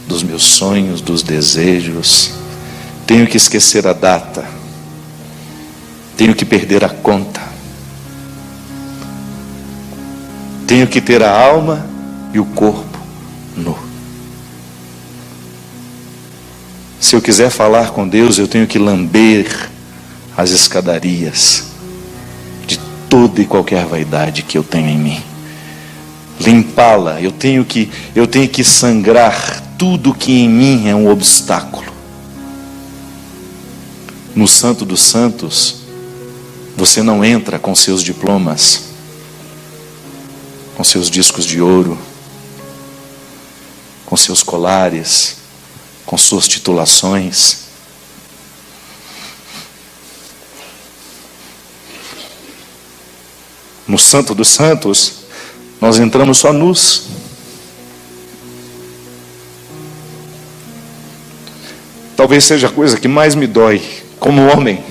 dos meus sonhos, dos desejos. Tenho que esquecer a data. Tenho que perder a conta. Tenho que ter a alma e o corpo nu. Se eu quiser falar com Deus, eu tenho que lamber as escadarias de toda e qualquer vaidade que eu tenho em mim. Limpá-la, eu tenho que sangrar tudo que em mim é um obstáculo. No Santo dos Santos, você não entra com seus diplomas, com seus discos de ouro, com seus colares, com suas titulações. No Santo dos Santos, nós entramos só nus. Talvez seja a coisa que mais me dói como homem.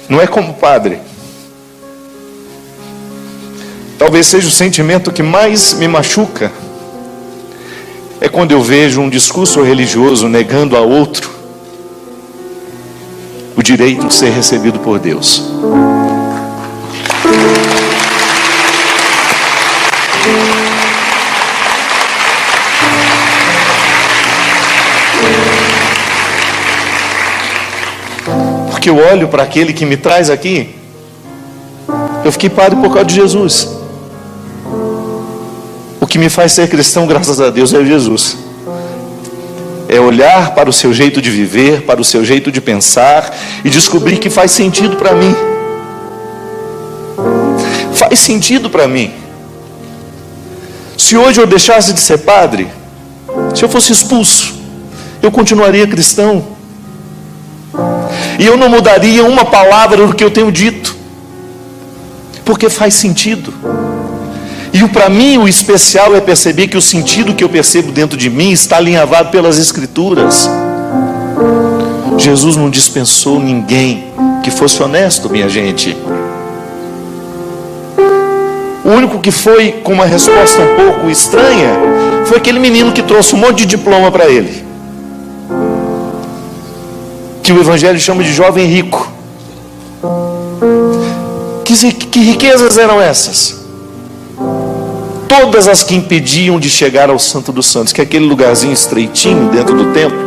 Não é como padre. Talvez seja o sentimento que mais me machuca. É quando eu vejo um discurso religioso negando a outro o direito de ser recebido por Deus. Porque eu olho para aquele que me traz aqui. Eu fiquei padre por causa de Jesus. O que me faz ser cristão, graças a Deus, é Jesus. É olhar para o seu jeito de viver, para o seu jeito de pensar e descobrir que faz sentido para mim. Faz sentido para mim. Se hoje eu deixasse de ser padre, se eu fosse expulso, eu continuaria cristão. E eu não mudaria uma palavra do que eu tenho dito, porque faz sentido. E para mim o especial é perceber que o sentido que eu percebo dentro de mim está alinhavado pelas Escrituras. Jesus não dispensou ninguém que fosse honesto, minha gente. O único que foi com uma resposta um pouco estranha foi aquele menino que trouxe um monte de diploma para ele, que o Evangelho chama de jovem rico. Que riquezas eram essas? Todas as que impediam de chegar ao Santo dos Santos, que é aquele lugarzinho estreitinho dentro do templo,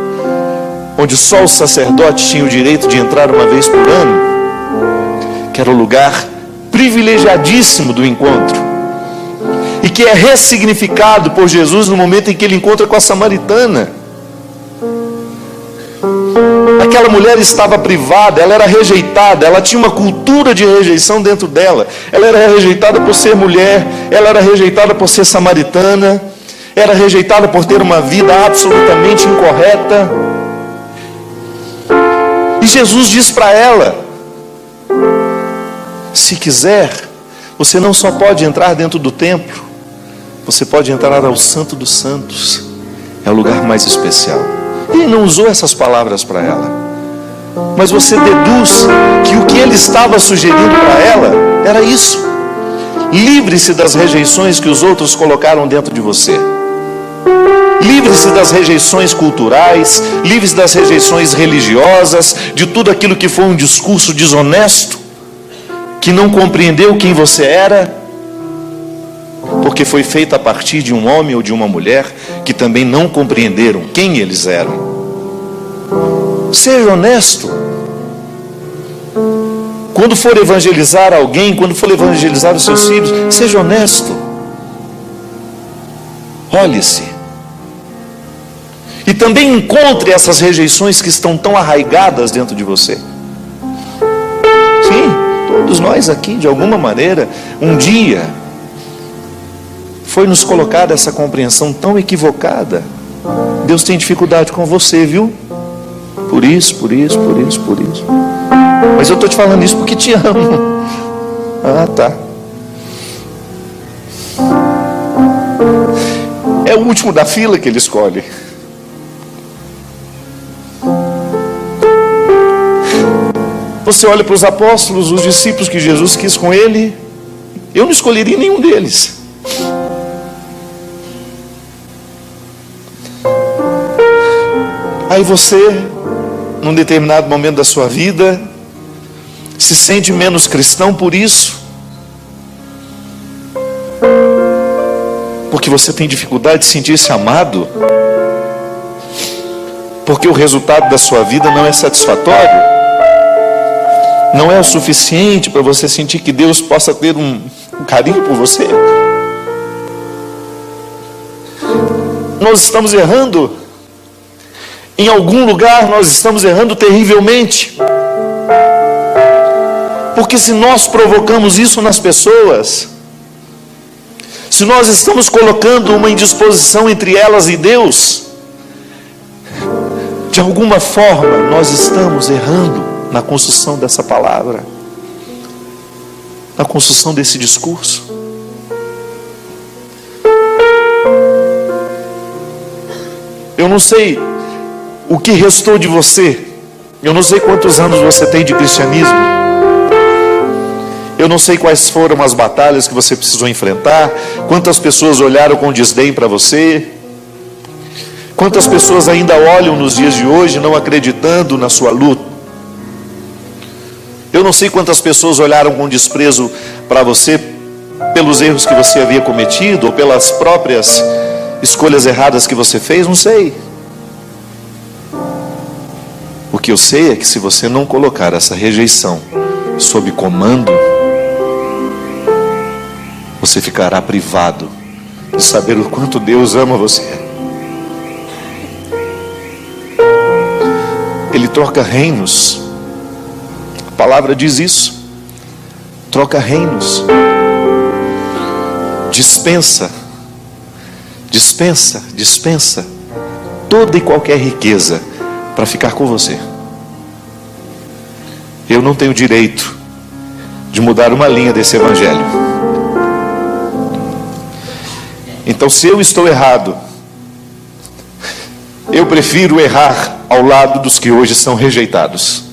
onde só os sacerdotes tinham o direito de entrar uma vez por ano, que era o lugar privilegiadíssimo do encontro, e que é ressignificado por Jesus no momento em que ele encontra com a samaritana. Aquela mulher estava privada, ela era rejeitada, ela tinha uma cultura de rejeição dentro dela. Ela era rejeitada por ser mulher, ela era rejeitada por ser samaritana, era rejeitada por ter uma vida absolutamente incorreta. E Jesus diz para ela: se quiser, você não só pode entrar dentro do templo, você pode entrar ao Santo dos Santos. É o lugar mais especial. Ele não usou essas palavras para ela, mas você deduz que o que ele estava sugerindo para ela era isso: livre-se das rejeições que os outros colocaram dentro de você. Livre-se das rejeições culturais, livre-se das rejeições religiosas, de tudo aquilo que foi um discurso desonesto, que não compreendeu quem você era, porque foi feito a partir de um homem ou de uma mulher que também não compreenderam quem eles eram. Seja honesto. Quando for evangelizar alguém, quando for evangelizar os seus filhos, seja honesto. Olhe-se. E também encontre essas rejeições que estão tão arraigadas dentro de você. Sim, todos nós aqui, de alguma maneira, um dia foi nos colocada essa compreensão tão equivocada. Deus tem dificuldade com você, viu? Por isso. Mas eu estou te falando isso porque te amo. Ah, tá. É o último da fila que ele escolhe. Você olha para os apóstolos, os discípulos que Jesus quis com ele. Eu não escolheria nenhum deles. Aí você, num determinado momento da sua vida, se sente menos cristão por isso, porque você tem dificuldade de sentir-se amado, porque o resultado da sua vida não é satisfatório, não é o suficiente para você sentir que Deus possa ter um carinho por você. Nós estamos errando. Em algum lugar nós estamos errando terrivelmente. Porque se nós provocamos isso nas pessoas, se nós estamos colocando uma indisposição entre elas e Deus, de alguma forma nós estamos errando na construção dessa palavra, na construção desse discurso. Eu não sei o que restou de você, eu não sei quantos anos você tem de cristianismo, eu não sei quais foram as batalhas que você precisou enfrentar, quantas pessoas olharam com desdém para você, quantas pessoas ainda olham nos dias de hoje não acreditando na sua luta. Eu não sei quantas pessoas olharam com desprezo para você pelos erros que você havia cometido ou pelas próprias escolhas erradas que você fez, não sei. O que eu sei é que se você não colocar essa rejeição sob comando, você ficará privado de saber o quanto Deus ama você. Ele troca reinos. A palavra diz isso. Troca reinos. Dispensa toda e qualquer riqueza para ficar com você. Eu não tenho direito de mudar uma linha desse evangelho. Então, se eu estou errado, eu prefiro errar ao lado dos que hoje são rejeitados.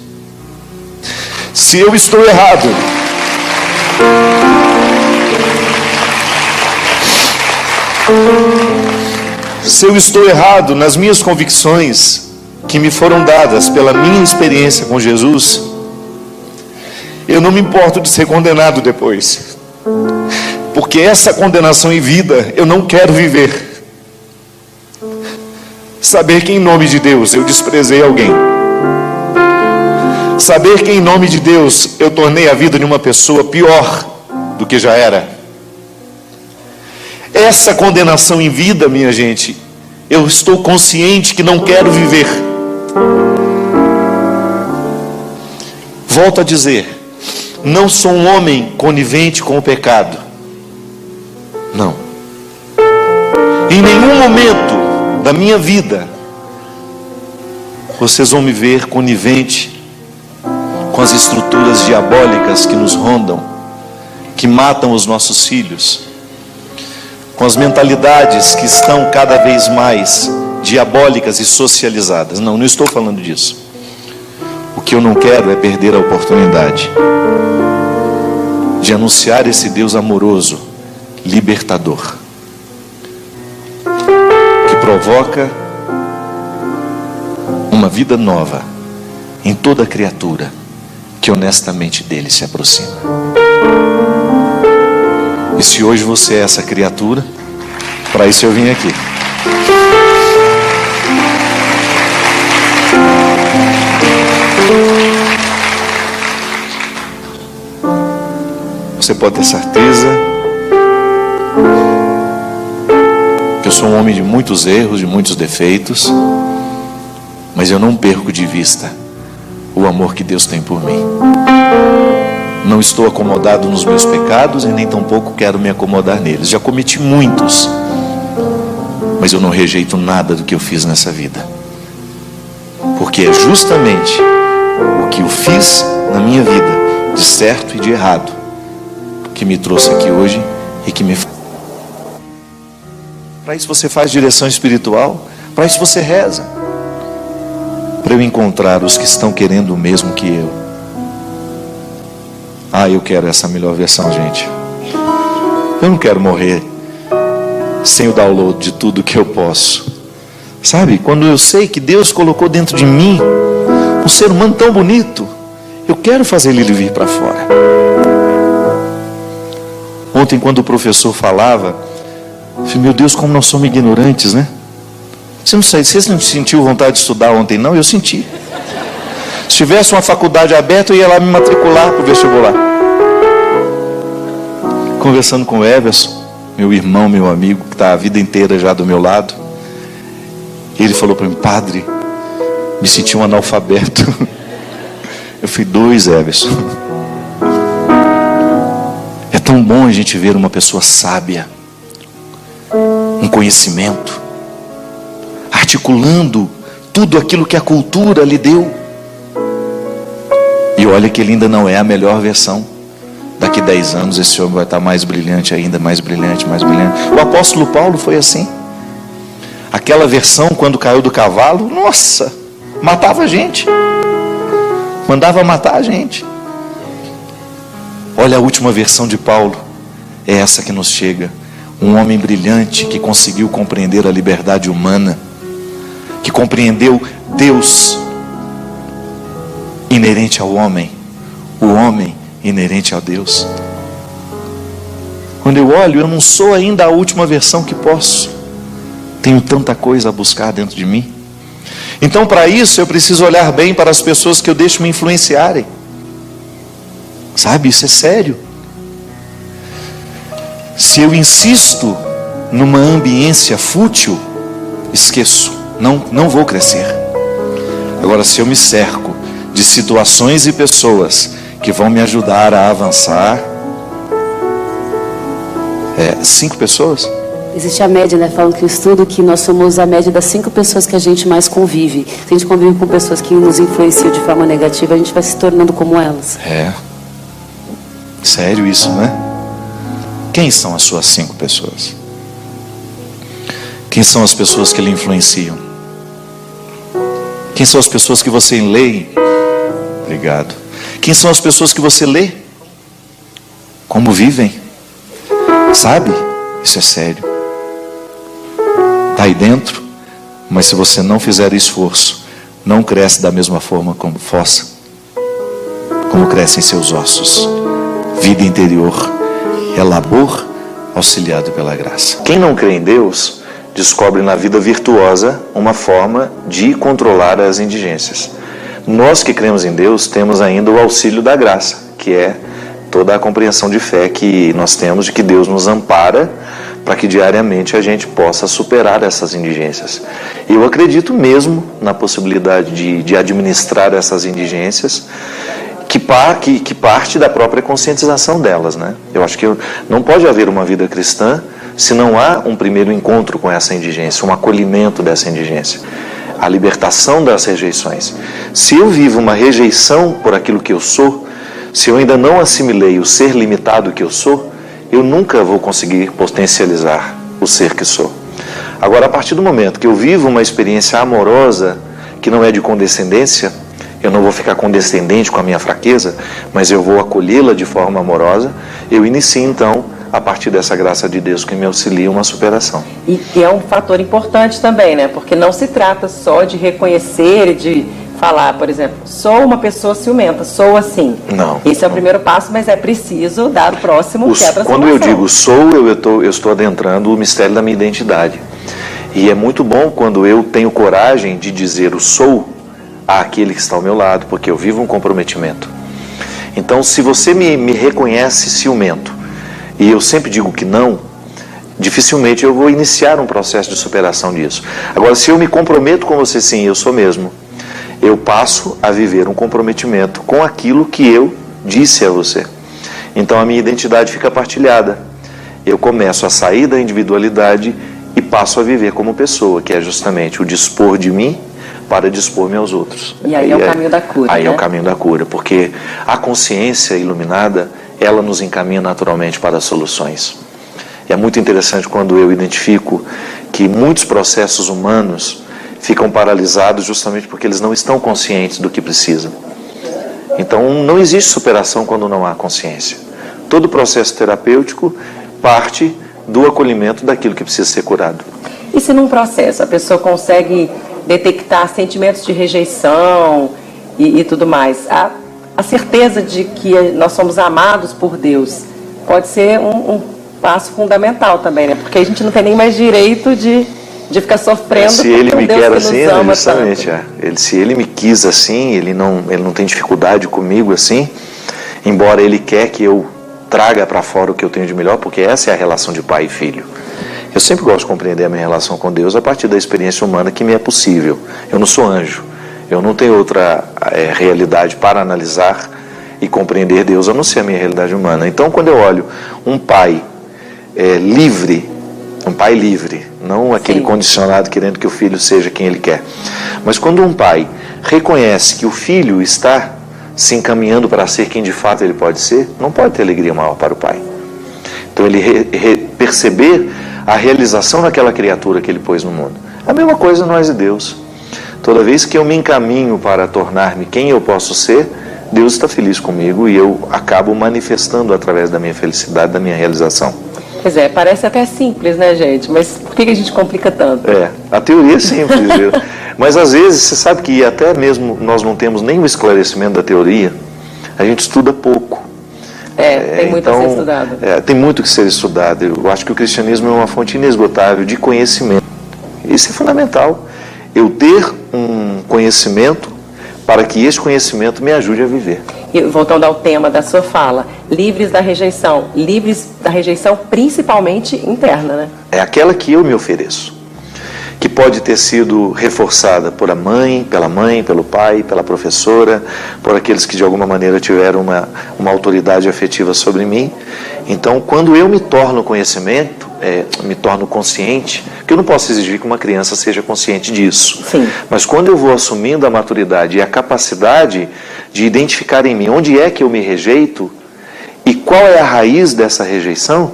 Se eu estou errado, nas minhas convicções que me foram dadas pela minha experiência com Jesus, eu não me importo de ser condenado depois, porque essa condenação em vida eu não quero viver. Saber que em nome de Deus eu desprezei alguém, saber que em nome de Deus eu tornei a vida de uma pessoa pior do que já era, essa condenação em vida, minha gente, eu estou consciente que não quero viver. Volto a dizer, não sou um homem conivente com o pecado. Não. Em nenhum momento da minha vida vocês vão me ver conivente com as estruturas diabólicas que nos rondam, que matam os nossos filhos, com as mentalidades que estão cada vez mais diabólicas e socializadas. Não estou falando disso. O que eu não quero é perder a oportunidade de anunciar esse Deus amoroso, libertador, que provoca uma vida nova em toda criatura que honestamente dele se aproxima. E se hoje você é essa criatura, para isso eu vim aqui. Você pode ter certeza que eu sou um homem de muitos erros, de muitos defeitos, mas eu não perco de vista o amor que Deus tem por mim. Não estou acomodado nos meus pecados e nem tampouco quero me acomodar neles. Já cometi muitos, mas eu não rejeito nada do que eu fiz nessa vida, porque é justamente o que eu fiz na minha vida, de certo e de errado, que me trouxe aqui hoje e que me... Para isso você faz direção espiritual, para isso você reza, para eu encontrar os que estão querendo o mesmo que eu. Eu quero essa melhor versão, gente. Eu não quero morrer sem o download de tudo que eu posso. Sabe, quando eu sei que Deus colocou dentro de mim um ser humano tão bonito, eu quero fazer ele vir para fora. Ontem, quando o professor falava, eu falei, meu Deus, como nós somos ignorantes, né? Vocês não sentiram vontade de estudar ontem, não? Eu senti. Se tivesse uma faculdade aberta, eu ia lá me matricular para o vestibular. Conversando com o Everson, meu irmão, meu amigo, que está a vida inteira já do meu lado, ele falou para mim, padre, me senti um analfabeto. Eu fui 2, Everson. É tão bom a gente ver uma pessoa sábia, um conhecimento, articulando tudo aquilo que a cultura lhe deu. E olha que ele ainda não é a melhor versão. Daqui 10 anos esse homem vai estar mais brilhante ainda, mais brilhante, mais brilhante. O apóstolo Paulo foi assim. Aquela versão, quando caiu do cavalo, nossa, matava a gente. Mandava matar a gente. Olha a última versão de Paulo. É essa que nos chega. Um homem brilhante que conseguiu compreender a liberdade humana, que compreendeu Deus inerente ao homem, o homem inerente a Deus. Quando eu olho, eu não sou ainda a última versão que posso. Tenho tanta coisa a buscar dentro de mim. Então, para isso, eu preciso olhar bem para as pessoas que eu deixo me influenciarem. Sabe, isso é sério. Se eu insisto numa ambiência fútil, esqueço, não vou crescer. Agora, se eu me cerco de situações e pessoas que vão me ajudar a avançar, 5 pessoas? Existe a média, né? Falam que o estudo que nós somos a média das 5 pessoas que a gente mais convive. Se a gente convive com pessoas que nos influenciam de forma negativa, a gente vai se tornando como elas. Sério isso, né? Quem são as suas 5 pessoas? Quem são as pessoas que lhe influenciam? Quem são as pessoas que você lê? Obrigado. Quem são as pessoas que você lê? Como vivem? Sabe? Isso é sério. Está aí dentro, mas se você não fizer esforço, não cresce da mesma forma como fossa, como crescem seus ossos. Vida interior é labor auxiliado pela graça. Quem não crê em Deus, descobre na vida virtuosa uma forma de controlar as indigências. Nós que cremos em Deus, temos ainda o auxílio da graça, que é toda a compreensão de fé que nós temos de que Deus nos ampara para que diariamente a gente possa superar essas indigências. Eu acredito mesmo na possibilidade de administrar essas indigências, que parte da própria conscientização delas, né? Eu acho que não pode haver uma vida cristã se não há um primeiro encontro com essa indigência, um acolhimento dessa indigência, a libertação das rejeições. Se eu vivo uma rejeição por aquilo que eu sou, se eu ainda não assimilei o ser limitado que eu sou, eu nunca vou conseguir potencializar o ser que sou. Agora, a partir do momento que eu vivo uma experiência amorosa, que não é de condescendência, eu não vou ficar condescendente com a minha fraqueza, mas eu vou acolhê-la de forma amorosa, eu inicio então, a partir dessa graça de Deus que me auxilia, uma superação. E é um fator importante também, né? Porque não se trata só de reconhecer e de falar, por exemplo, sou uma pessoa ciumenta, sou assim. Não. Esse é o primeiro passo, mas é preciso dar o próximo, que é a transformação. Quando eu digo sou, eu estou adentrando o mistério da minha identidade. E é muito bom quando eu tenho coragem de dizer o sou àquele que está ao meu lado, porque eu vivo um comprometimento. Então, se você me reconhece ciumento, e eu sempre digo que não, dificilmente eu vou iniciar um processo de superação disso. Agora, se eu me comprometo com você, sim, eu sou mesmo, eu passo a viver um comprometimento com aquilo que eu disse a você. Então, a minha identidade fica partilhada. Eu começo a sair da individualidade e passo a viver como pessoa, que é justamente o dispor de mim para dispor-me aos outros. E aí é o caminho da cura, Aí né? é o caminho da cura, porque a consciência iluminada, ela nos encaminha naturalmente para as soluções. E é muito interessante quando eu identifico que muitos processos humanos ficam paralisados justamente porque eles não estão conscientes do que precisam. Então, não existe superação quando não há consciência. Todo processo terapêutico parte do acolhimento daquilo que precisa ser curado. E se num processo a pessoa consegue detectar sentimentos de rejeição e tudo mais, a certeza de que nós somos amados por Deus pode ser um passo fundamental também, né? Porque a gente não tem nem mais direito de ficar sofrendo. Se ele me Deus quer que assim, nos ama justamente, se ele me quis assim, ele não tem dificuldade comigo assim, embora ele quer que eu traga para fora o que eu tenho de melhor, porque essa é a relação de pai e filho. Eu sempre gosto de compreender a minha relação com Deus a partir da experiência humana que me é possível. Eu não sou anjo, eu não tenho outra realidade para analisar e compreender Deus, a não ser a minha realidade humana. Então, quando eu olho um pai livre, não aquele condicionado querendo que o filho seja quem ele quer, mas quando um pai reconhece que o filho está se encaminhando para ser quem de fato ele pode ser, não pode ter alegria maior para o pai. Então, ele perceber a realização daquela criatura que ele pôs no mundo. A mesma coisa nós e Deus. Toda vez que eu me encaminho para tornar-me quem eu posso ser, Deus está feliz comigo e eu acabo manifestando através da minha felicidade, da minha realização. Pois é, parece até simples, né, gente? Mas por que a gente complica tanto? A teoria é simples, mas às vezes você sabe que até mesmo nós não temos nem o esclarecimento da teoria, a gente estuda pouco. Tem muito a ser estudado. Tem muito que ser estudado. Eu acho que o cristianismo é uma fonte inesgotável de conhecimento. Isso é fundamental. Eu ter um conhecimento para que esse conhecimento me ajude a viver. E voltando ao tema da sua fala, livres da rejeição principalmente interna, né? É aquela que eu me ofereço, que pode ter sido reforçada pela mãe, pelo pai, pela professora, por aqueles que de alguma maneira tiveram uma autoridade afetiva sobre mim. Então, quando eu me torno conhecimento, me torno consciente, porque eu não posso exigir que uma criança seja consciente disso. Sim. Mas quando eu vou assumindo a maturidade e a capacidade de identificar em mim onde é que eu me rejeito e qual é a raiz dessa rejeição,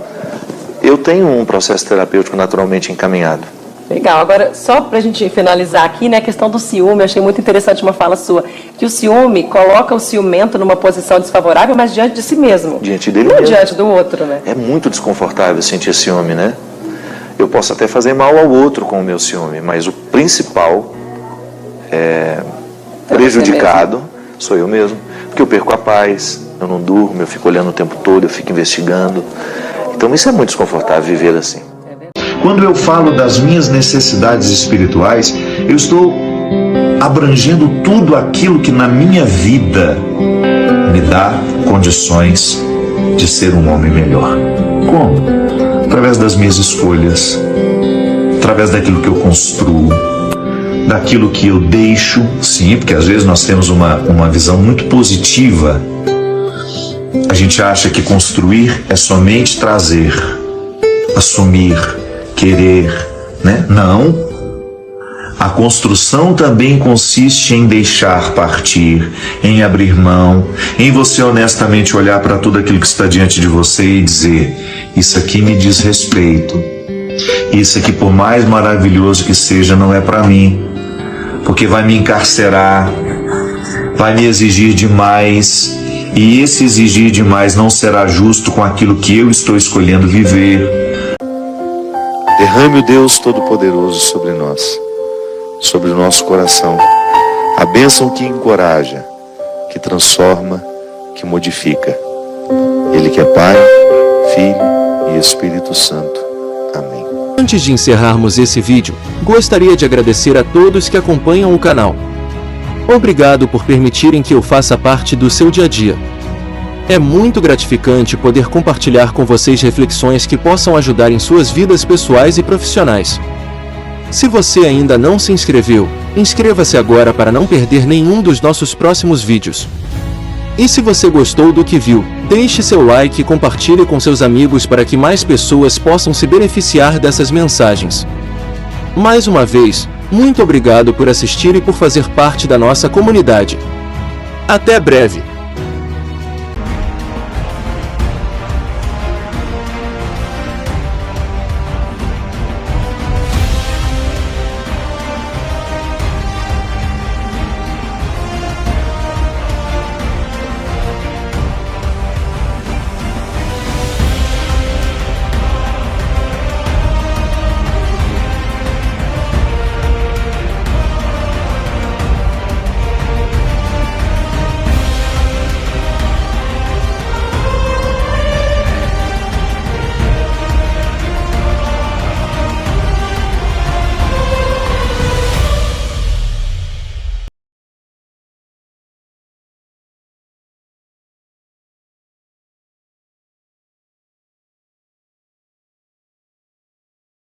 eu tenho um processo terapêutico naturalmente encaminhado. Legal. Agora, só para a gente finalizar aqui, né, a questão do ciúme, eu achei muito interessante uma fala sua, que o ciúme coloca o ciumento numa posição desfavorável, mas diante de si mesmo. Diante dele não mesmo. Diante do outro, né? É muito desconfortável sentir ciúme, né? Eu posso até fazer mal ao outro com o meu ciúme, mas o principal prejudicado sou eu mesmo. Porque eu perco a paz, eu não durmo, eu fico olhando o tempo todo, eu fico investigando. Então isso é muito desconfortável viver assim. Quando eu falo das minhas necessidades espirituais, eu estou abrangendo tudo aquilo que na minha vida me dá condições de ser um homem melhor. Como? Através das minhas escolhas, através daquilo que eu construo, daquilo que eu deixo, sim, porque às vezes nós temos uma visão muito positiva. A gente acha que construir é somente trazer, assumir, querer, né? Não. A construção também consiste em deixar partir, em abrir mão, em você honestamente olhar para tudo aquilo que está diante de você e dizer: isso aqui me diz respeito, isso aqui, por mais maravilhoso que seja, não é para mim, porque vai me encarcerar, vai me exigir demais, e esse exigir demais não será justo com aquilo que eu estou escolhendo viver. Derrame o Deus Todo-Poderoso sobre nós, sobre o nosso coração, a bênção que encoraja, que transforma, que modifica. Ele que é Pai, Filho e Espírito Santo. Amém. Antes de encerrarmos esse vídeo, gostaria de agradecer a todos que acompanham o canal. Obrigado por permitirem que eu faça parte do seu dia a dia. É muito gratificante poder compartilhar com vocês reflexões que possam ajudar em suas vidas pessoais e profissionais. Se você ainda não se inscreveu, inscreva-se agora para não perder nenhum dos nossos próximos vídeos. E se você gostou do que viu, deixe seu like e compartilhe com seus amigos para que mais pessoas possam se beneficiar dessas mensagens. Mais uma vez, muito obrigado por assistir e por fazer parte da nossa comunidade. Até breve!